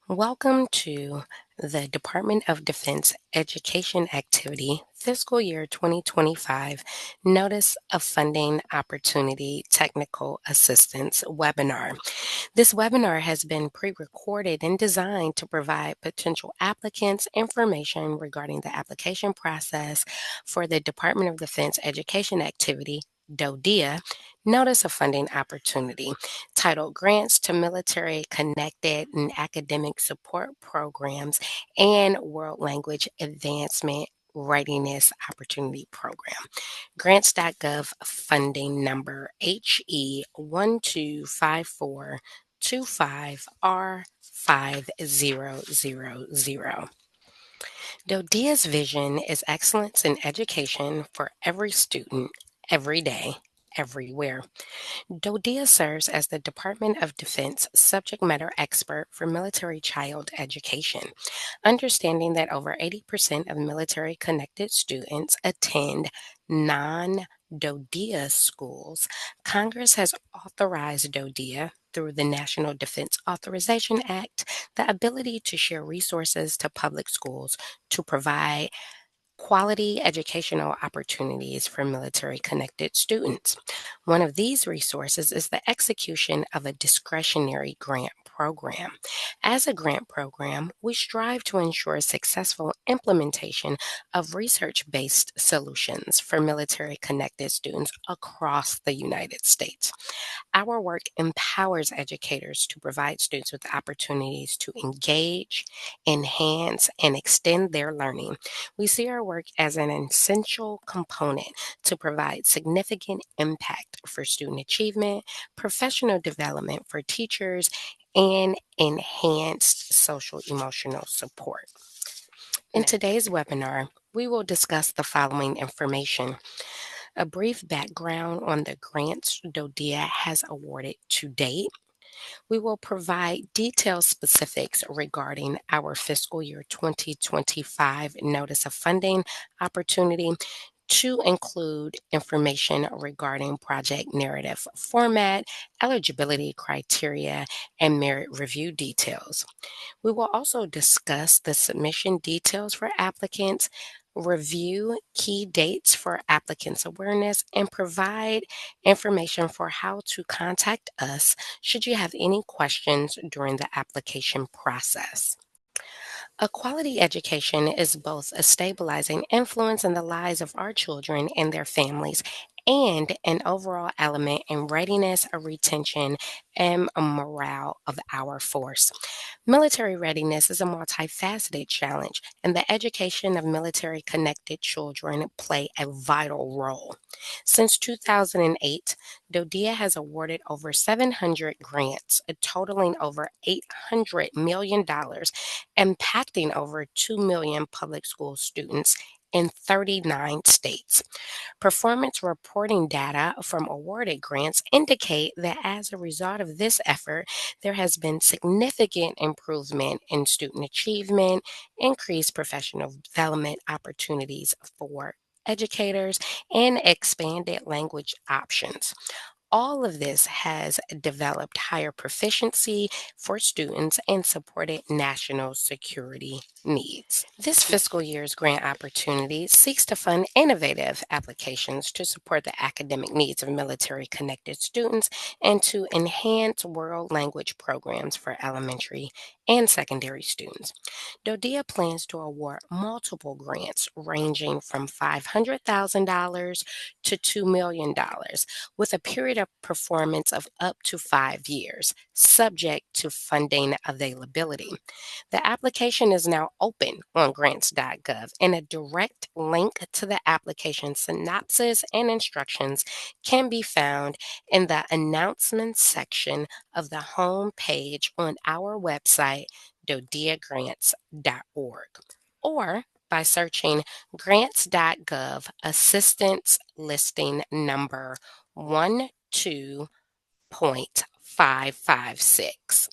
Welcome to the Department of Defense Education Activity Fiscal Year 2025 Notice of Funding Opportunity Technical Assistance webinar. This webinar has been pre-recorded and designed to provide potential applicants information regarding the application process for the Department of Defense Education Activity DoDEA Notice of Funding Opportunity titled Grants to Military Connected and Academic Support Programs and World Language Advancement Readiness Opportunity Program. Grants.Gov funding number HE125425R5000. DoDEA's vision is excellence in education for every student, every day, everywhere. DoDEA serves as the Department of Defense subject matter expert for military child education. Understanding that over 80% of military connected students attend non DoDEA schools, Congress has authorized DoDEA through the National Defense Authorization Act the ability to share resources to public schools to provide quality educational opportunities for military connected students. One of these resources is the execution of a discretionary grant program. As a grant program, we strive to ensure successful implementation of research based solutions for military connected students across the United States. Our work empowers educators to provide students with opportunities to engage, enhance, and extend their learning. We see our work as an essential component to provide significant impact for student achievement, professional development for teachers, and enhanced social emotional support. In today's webinar, we will discuss the following information: a brief background on the grants DoDEA has awarded to date. We will provide detailed specifics regarding our fiscal year 2025 Notice of Funding Opportunity to include information regarding project narrative format, eligibility criteria, and merit review details. We will also discuss the submission details for applicants, review key dates for applicants' awareness, and provide information for how to contact us should you have any questions during the application process. A quality education is both a stabilizing influence in the lives of our children and their families, and an overall element in readiness, retention, and morale of our force. Military readiness is a multifaceted challenge, and the education of military connected children play a vital role. Since 2008, DoDEA has awarded over 700 grants, totaling over $800 million, impacting over 2 million public school students in 39 states. Performance reporting data from awarded grants indicate that as a result of this effort, there has been significant improvement in student achievement, increased professional development opportunities for educators, and expanded language options. All of this has developed higher proficiency for students and supported national security needs. This fiscal year's grant opportunity seeks to fund innovative applications to support the academic needs of military connected students and to enhance world language programs for elementary and secondary students. DoDEA plans to award multiple grants ranging from $500,000 to $2 million with a period of performance of up to 5 years, subject to funding availability. The application is now open on Grants.gov, and a direct link to the application synopsis and instructions can be found in the announcements section of the home page on our website, dodeagrants.org, or by searching Grants.gov Assistance Listing Number 12.556.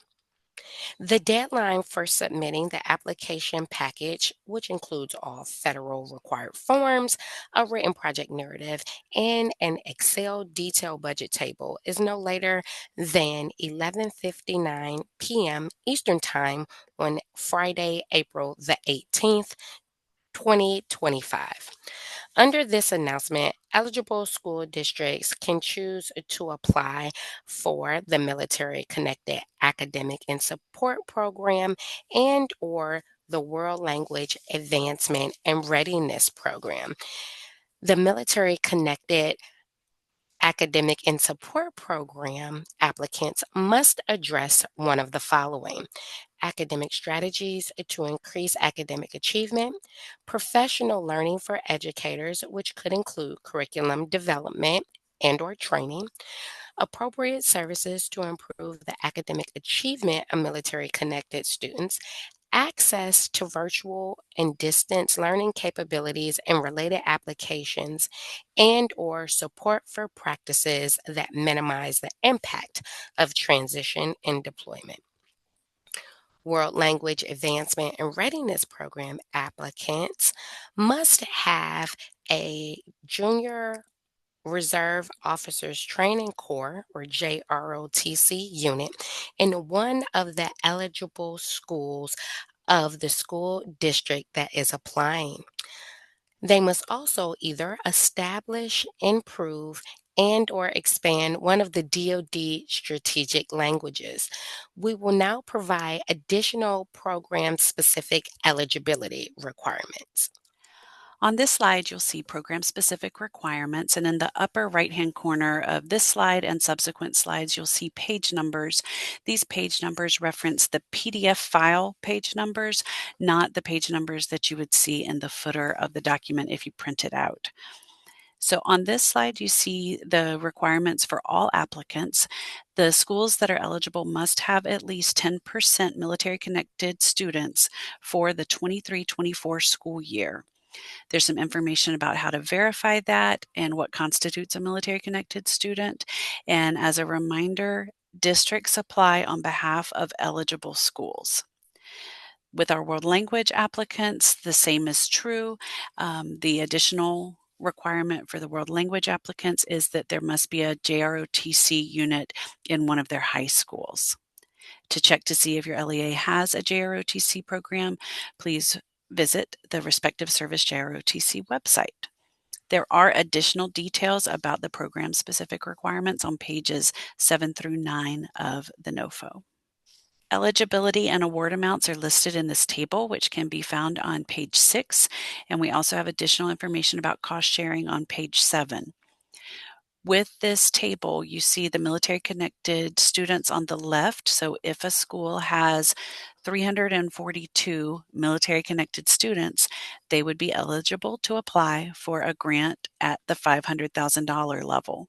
The deadline for submitting the application package, which includes all federal required forms, a written project narrative, and an Excel detailed budget table, is no later than 11:59 p.m. Eastern Time on Friday, April the 18th, 2025. Under this announcement, eligible school districts can choose to apply for the Military Connected Academic and Support Program and or the World Language Advancement and Readiness Program. The Military Connected Academic and Support Program applicants must address one of the following: academic strategies to increase academic achievement, professional learning for educators, which could include curriculum development and or training, appropriate services to improve the academic achievement of military connected students, access to virtual and distance learning capabilities and related applications, and or support for practices that minimize the impact of transition and deployment. World Language Advancement and Readiness Program applicants must have a Junior Reserve Officers Training Corps or JROTC unit in one of the eligible schools of the school district that is applying. They must also either establish, improve, and or expand one of the DoD strategic languages. We will now provide additional program-specific eligibility requirements. On this slide, you'll see program-specific requirements, and in the upper right-hand corner of this slide and subsequent slides, you'll see page numbers. These page numbers reference the PDF file page numbers, not the page numbers that you would see in the footer of the document if you print it out. So on this slide, you see the requirements for all applicants. The schools that are eligible must have at least 10% military-connected students for the 23-24 school year. There's some information about how to verify that and what constitutes a military-connected student. And as a reminder, districts apply on behalf of eligible schools. With our world language applicants, the same is true. The additional requirement for the world language applicants is that there must be a JROTC unit in one of their high schools. To check to see if your LEA has a JROTC program, please visit the respective service JROTC website. There are additional details about the program-specific requirements on pages 7 through 9 of the NOFO. Eligibility and award amounts are listed in this table, which can be found on page 6, and we also have additional information about cost sharing on page 7. With this table, you see the military-connected students on the left. So if a school has 342 military-connected students, they would be eligible to apply for a grant at the $500,000 level.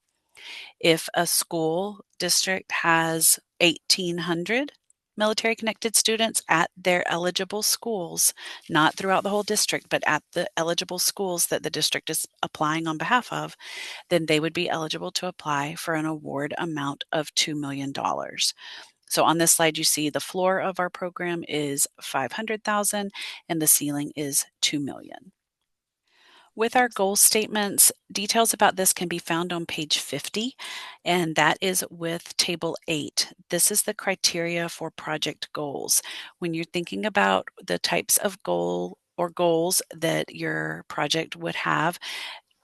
If a school district has 1,800 military-connected students at their eligible schools, not throughout the whole district, but at the eligible schools that the district is applying on behalf of, then they would be eligible to apply for an award amount of $2 million. So on this slide, you see the floor of our program is $500,000 and the ceiling is $2 million. With our goal statements, details about this can be found on page 50, and that is with Table 8. This is the criteria for project goals. When you're thinking about the types of goal or goals that your project would have,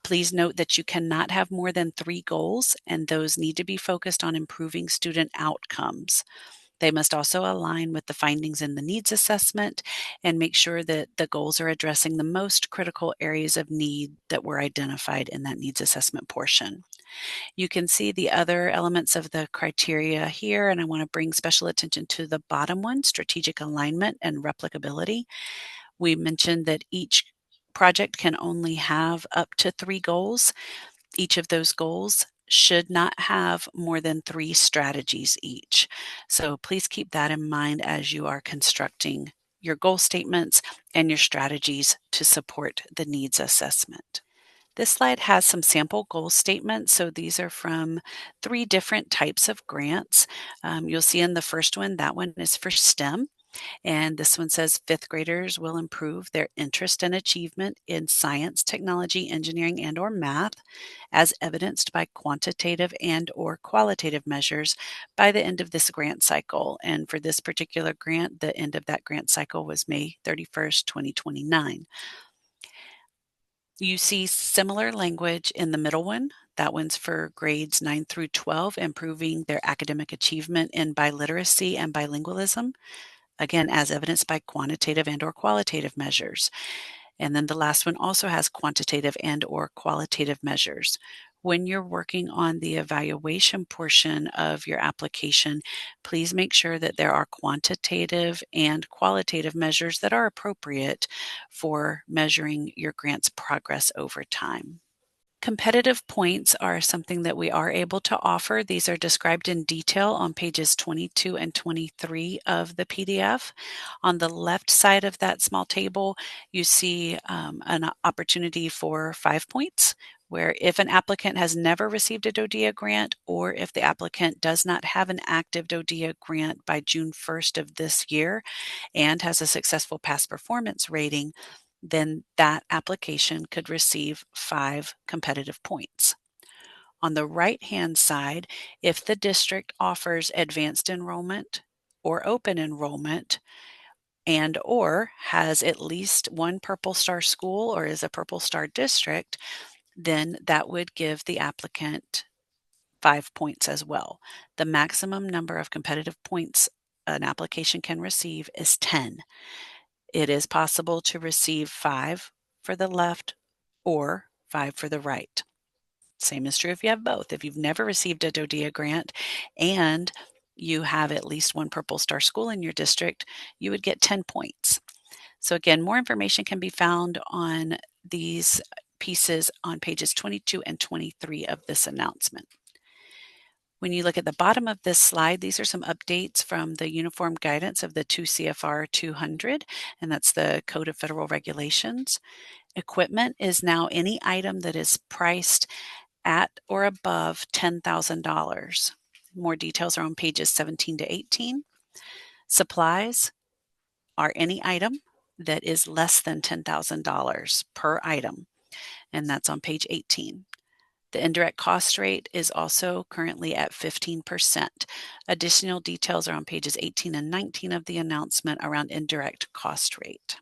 please note that you cannot have more than 3 goals, and those need to be focused on improving student outcomes. They must also align with the findings in the needs assessment and make sure that the goals are addressing the most critical areas of need that were identified in that needs assessment portion. You can see the other elements of the criteria here, and I want to bring special attention to the bottom one, strategic alignment and replicability. We mentioned that each project can only have up to 3 goals. Each of those goals should not have more than 3 strategies each. So please keep that in mind as you are constructing your goal statements and your strategies to support the needs assessment. This slide has some sample goal statements. So these are from 3 different types of grants. You'll see in the first one, that one is for STEM. And this one says fifth graders will improve their interest and achievement in science, technology, engineering, and or math as evidenced by quantitative and or qualitative measures by the end of this grant cycle. And for this particular grant, the end of that grant cycle was May 31st, 2029. You see similar language in the middle one. That one's for grades 9 through 12, improving their academic achievement in biliteracy and bilingualism, again, as evidenced by quantitative and or qualitative measures. And then the last one also has quantitative and or qualitative measures. When you're working on the evaluation portion of your application, please make sure that there are quantitative and qualitative measures that are appropriate for measuring your grant's progress over time. Competitive points are something that we are able to offer. These are described in detail on pages 22 and 23 of the PDF. On the left side of that small table, you see an opportunity for 5 points, where if an applicant has never received a DoDEA grant, or if the applicant does not have an active DoDEA grant by June 1st of this year and has a successful past performance rating, then that application could receive 5 competitive points. On the right-hand side, if the district offers advanced enrollment or open enrollment and or has at least one Purple Star school or is a Purple Star district, then that would give the applicant 5 points as well. The maximum number of competitive points an application can receive is 10. It is possible to receive 5 for the left or 5 for the right. Same is true if you have both. If you've never received a DoDEA grant and you have at least one Purple Star school in your district, you would get 10 points. So again, more information can be found on these pieces on pages 22 and 23 of this announcement. When you look at the bottom of this slide, these are some updates from the Uniform Guidance of the 2 CFR 200, and that's the Code of Federal Regulations. Equipment is now any item that is priced at or above $10,000. More details are on pages 17 to 18. Supplies are any item that is less than $10,000 per item, and that's on page 18. The indirect cost rate is also currently at 15%. Additional details are on pages 18 and 19 of the announcement around indirect cost rate.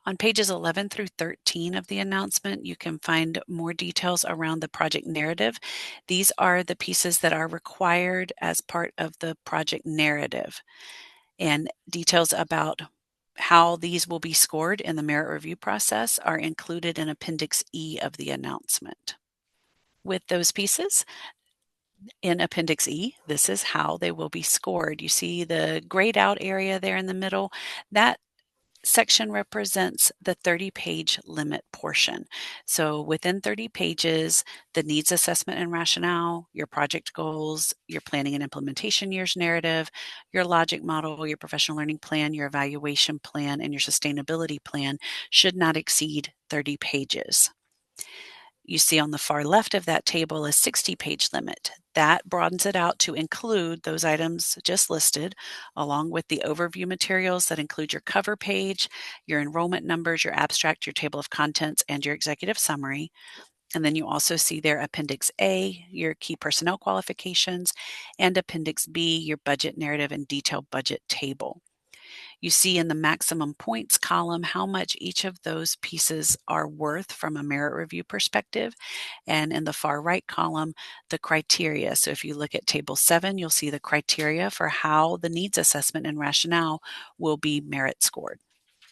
On pages 11 through 13 of the announcement, you can find more details around the project narrative. These are the pieces that are required as part of the project narrative, and details about how these will be scored in the merit review process are included in Appendix E of the announcement. With those pieces in Appendix E, this is how they will be scored. You see the grayed out area there in the middle. That section represents the 30-page limit portion. So within 30 pages, the needs assessment and rationale, your project goals, your planning and implementation years narrative, your logic model, your professional learning plan, your evaluation plan, and your sustainability plan should not exceed 30 pages. You see on the far left of that table a 60-page limit. That broadens it out to include those items just listed, along with the overview materials that include your cover page, your enrollment numbers, your abstract, your table of contents, and your executive summary. And then you also see there Appendix A, your key personnel qualifications, and Appendix B, your budget narrative and detailed budget table. You see in the maximum points column how much each of those pieces are worth from a merit review perspective. And in the far right column, the criteria. So if you look at Table 7, you'll see the criteria for how the needs assessment and rationale will be merit scored.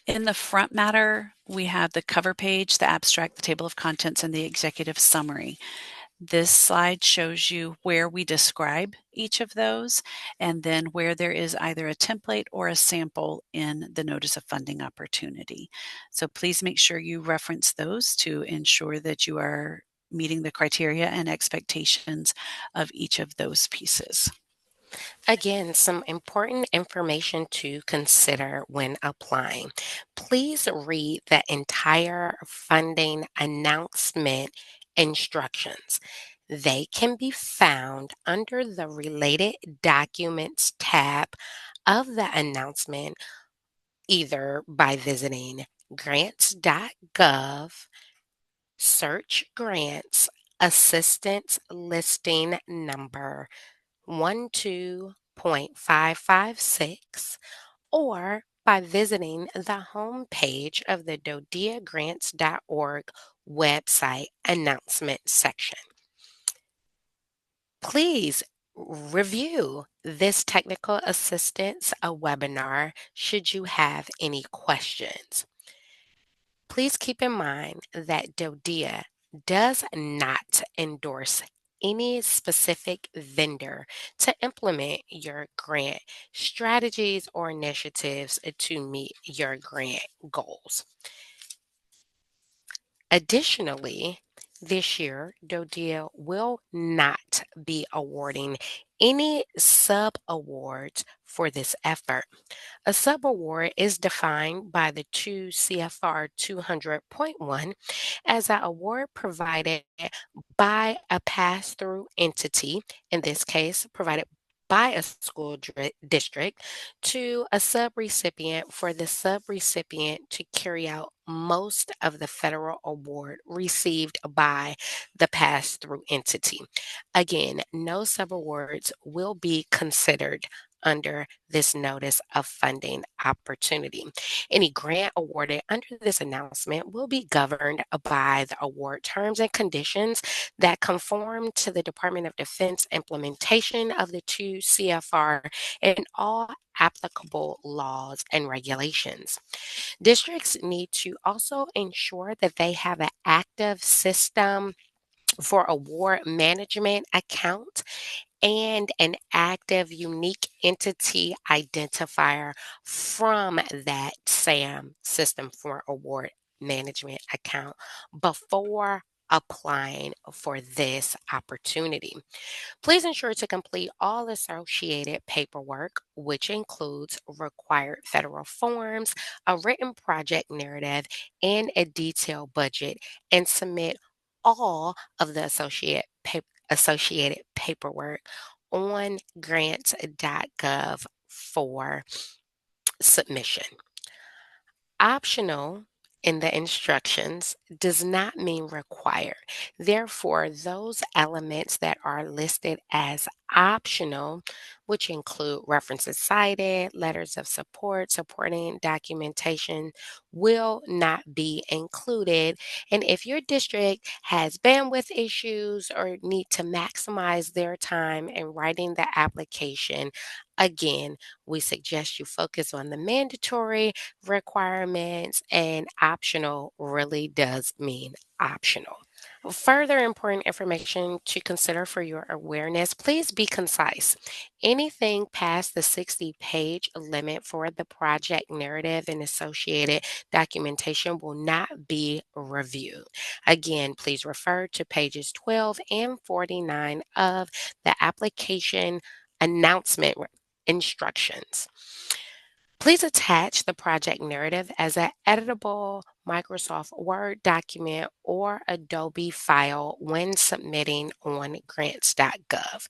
In the front matter, we have the cover page, the abstract, the table of contents, and the executive summary. This slide shows you where we describe each of those and then where there is either a template or a sample in the Notice of Funding Opportunity. So please make sure you reference those to ensure that you are meeting the criteria and expectations of each of those pieces. Again, some important information to consider when applying. Please read the entire funding announcement instructions. They can be found under the Related Documents tab of the announcement, either by visiting Grants.Gov, search grants, assistance listing number 12.556, or by visiting the homepage of the DoDEA Grants.org website announcement section. Please review this technical assistance a webinar should you have any questions. Please keep in mind that DoDEA does not endorse any specific vendor to implement your grant strategies or initiatives to meet your grant goals. Additionally, this year, DoDEA will not be awarding any sub awards for this effort. A subaward is defined by the 2 CFR 200.1 as an award provided by a pass through entity, in this case, provided by a school district to a subrecipient for the subrecipient to carry out most of the federal award received by the pass through entity. Again, no subawards will be considered under this notice of funding opportunity. Any grant awarded under this announcement will be governed by the award terms and conditions that conform to the Department of Defense implementation of the 2 CFR and all applicable laws and regulations. Districts need to also ensure that they have an active system for award management account and an active unique entity identifier from that SAM system for award management account before applying for this opportunity. Please ensure to complete all associated paperwork, which includes required federal forms, a written project narrative, and a detailed budget, and submit all of the associated paperwork on grants.gov for submission. Optional in the instructions does not mean required. Therefore, those elements that are listed as optional, which include references cited, letters of support, supporting documentation, will not be included. And if your district has bandwidth issues or need to maximize their time in writing the application, again, we suggest you focus on the mandatory requirements, and optional really does mean optional. Further important information to consider for your awareness, please be concise. Anything past the 60-page limit for the project narrative and associated documentation will not be reviewed. Again, please refer to pages 12 and 49 of the application announcement instructions. Please attach the project narrative as an editable Microsoft Word document or Adobe file when submitting on grants.gov.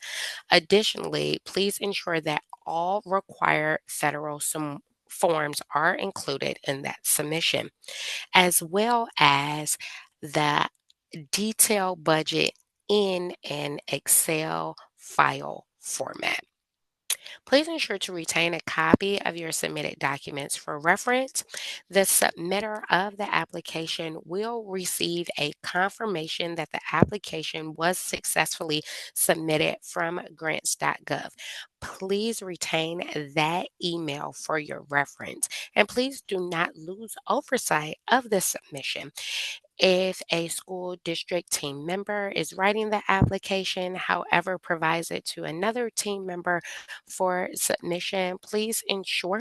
Additionally, please ensure that all required federal forms are included in that submission, as well as the detailed budget in an Excel file format. Please ensure to retain a copy of your submitted documents for reference. The submitter of the application will receive a confirmation that the application was successfully submitted from grants.gov. Please retain that email for your reference, and please do not lose oversight of the submission. If a school district team member is writing the application, however, provides it to another team member for submission, please ensure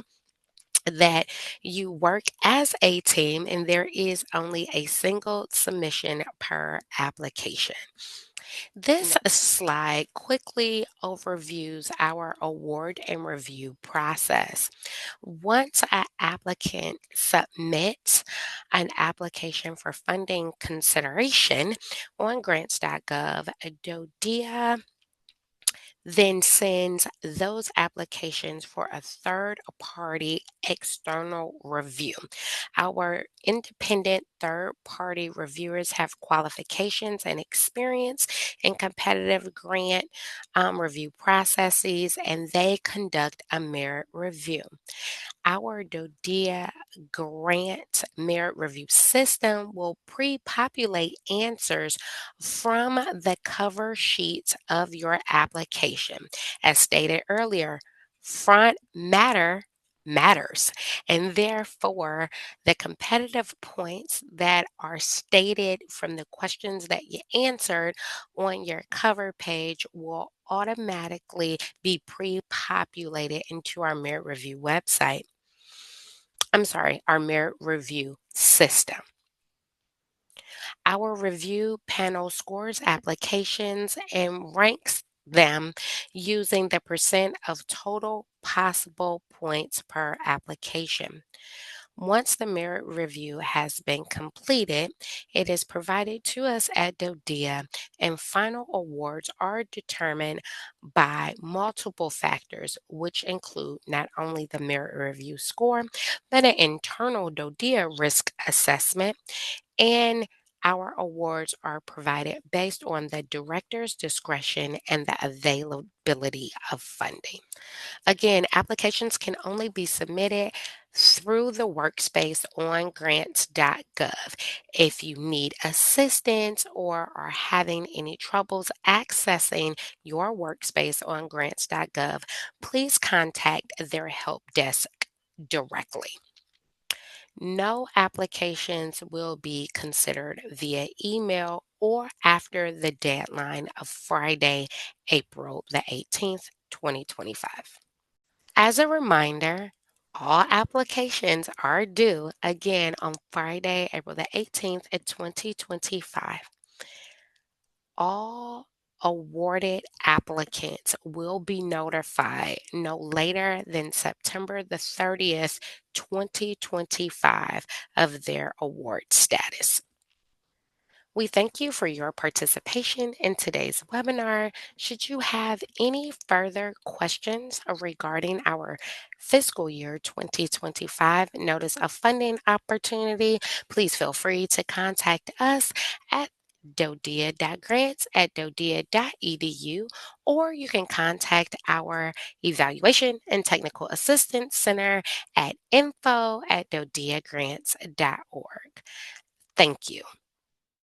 that you work as a team and there is only a single submission per application. This No. slide quickly overviews our award and review process. Once an applicant submits an application for funding consideration on Grants.gov, DoDEA then sends those applications for a third party external review. Our independent third party reviewers have qualifications and experience in competitive grant review processes, and they conduct a merit review. Our DoDEA grant merit review system will pre populate answers from the cover sheets of your application. As stated earlier, front matter matters, and therefore the competitive points that are stated from the questions that you answered on your cover page will automatically be pre populated into our merit review website. I'm sorry, our merit review system. Our review panel scores applications and ranks them using the percent of total possible points per application. Once the merit review has been completed, it is provided to us at DoDEA, and final awards are determined by multiple factors, which include not only the merit review score, but an internal DoDEA risk assessment, and our awards are provided based on the director's discretion and the availability of funding. Again, applications can only be submitted through the workspace on Grants.gov. If you need assistance or are having any troubles accessing your workspace on Grants.gov, please contact their help desk directly. No applications will be considered via email or after the deadline of Friday, April the 18th, 2025. As a reminder, all applications are due again on Friday, April the 18th of 2025. All awarded applicants will be notified no later than September the 30th, 2025 of their award status. We thank you for your participation in today's webinar. Should you have any further questions regarding our fiscal year 2025 notice of funding opportunity, please feel free to contact us at dodea.grants@dodea.edu, or you can contact our Evaluation and Technical Assistance Center at info@dodeagrants.org. Thank you.